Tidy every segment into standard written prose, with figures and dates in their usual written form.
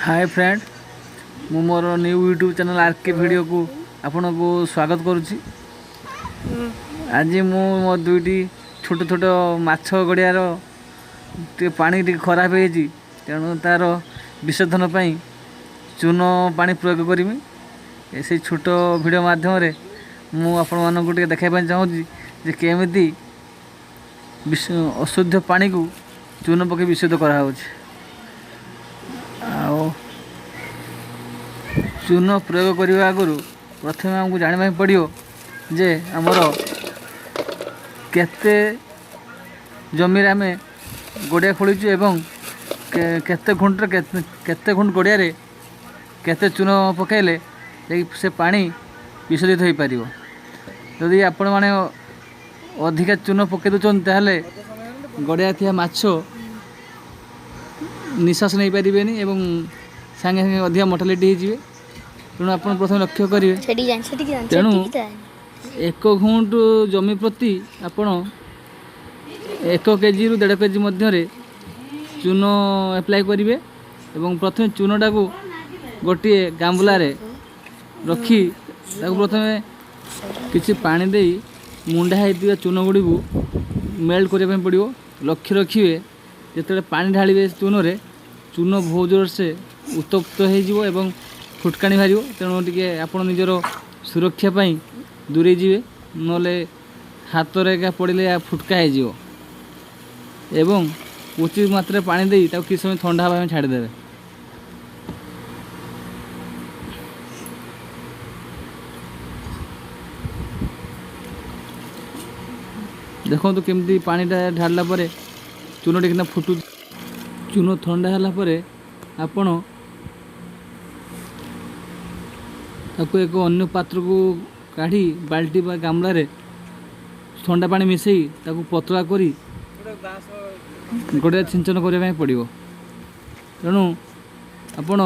हाय friend, मु मोर new YouTube channel RK video को आपन को स्वागत करुच्ची। आज मु मो दुईटी छोट छोट माछ गड़ियार पानी टी खराब हो तेणु तार विशोधन पाई चून पानी प्रयोग करी से छोट वीडियो माध्यम रे मु आपण मानक देखाई चाहूँगी जे केमिति अशुद्ध पानी को चून पके विशुद्ध करा चून प्रयोग करने आगु प्रथम आमको जाना पड़ो जे आमर केते जमी आम गड़िया खोलुचु एवं केते घुंट केते घुंट गड़िया केते चून पकड़े से पानी विशोधित हो पार। जदि आपण मैंने अधिका चून पकई दूसरी ताहले गड़िया थी माछ निश्वास नहीं पारे एवं सांगे सांगे अधिका मोर्टालिटी हो तेणु आप प्रथम लक्ष्य करेंगे। तेणु एक घुंट जमी प्रति आपण 1 केजी रु 1.5 केजी मध्य चून एप्लाय करेंगे एवं प्रथम चूनटा को गोटे गामला रखी प्रथम किसी पानी दे मुंडा होता चून गुड़ी को मेल्ट करने पड़ो। लक्ष्य रखिए जिते पानी ढालिए चून चून बहुत जोर से उत्तप्त हो फुटकाणी बाहर। तेणु टे आप निजर सुरक्षा दूरे जी ना हाथ में पड़े फुटका हो एवं उचित मात्रा पानी दे कि समय ठंडा हवा छाड़देवे। देखो तो केमती पानीटा ढाला चून टिकना फुटू चून ठंडा है आपण ताको एक अन्य पात्र को काढ़ी बाल्टी बा गामला रे ठंडा पानी मिसई ताको पतला करी गड़िया सिंचन करने पड़ो। तेणु आपण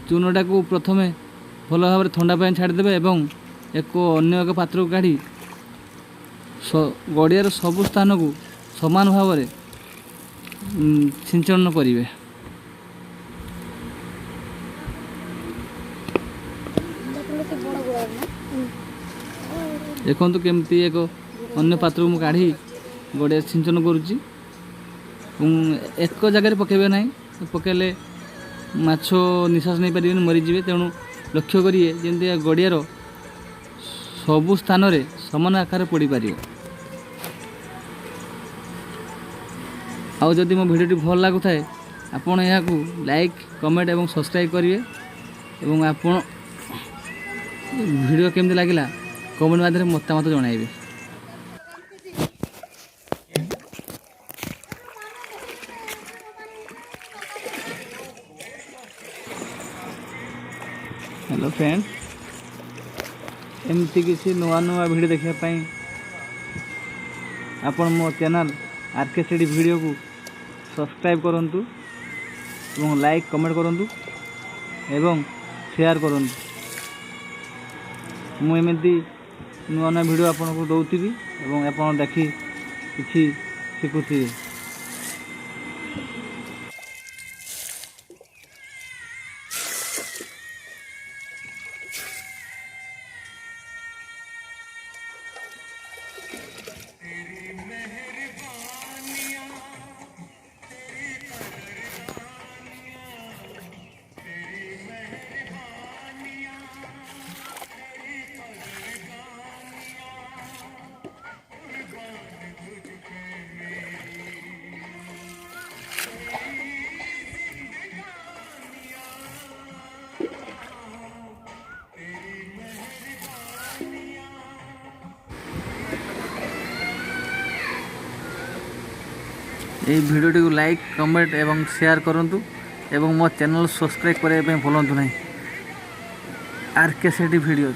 चूनटा को प्रथम भल भाव ठंडा पानी छाड़देवे एवं एक अन्य एक पात्र को काढ़ी गड़ियार सबु स्थान को समान भाव में सिंचन करेंगे। देखो तो केमती एक अन्य पात्र को काढ़ी गड़िया सिंचन करुच्ची। एक जगह पकेबे ना पकेले माछ निश्वास नहीं पारे मरीजे। तेणु लक्ष्य करिए जमी गड़ियार सबु स्थान रे समान आकार पड़ पार। आउ जदि मो भिडियोटी भल लगुए आपण यहाँ लाइक कमेंट एवं सब्सक्राइब करेंगे एवं आपण भिडियो केमती लगिला कमेंट माध्यम मतामत जणाइबे। हेलो फ्रेंड, एमती किसी नुआ नुआ वीडियो देखापी आपण मो चैनल आरके सिटी वीडियो को सब्सक्राइब करंतु एवं लाइक कमेंट करंतु एवं शेयर करंतु। मुझे नुआ नुआ वीडियो आपन को दौथी एवं आप देखी किसी शिखुथे। ये वीडियोटी को लाइक कमेंट एवं शेयर करंतु एवं मो चैनल सब्सक्राइब करने भूलु ना। RK city videos.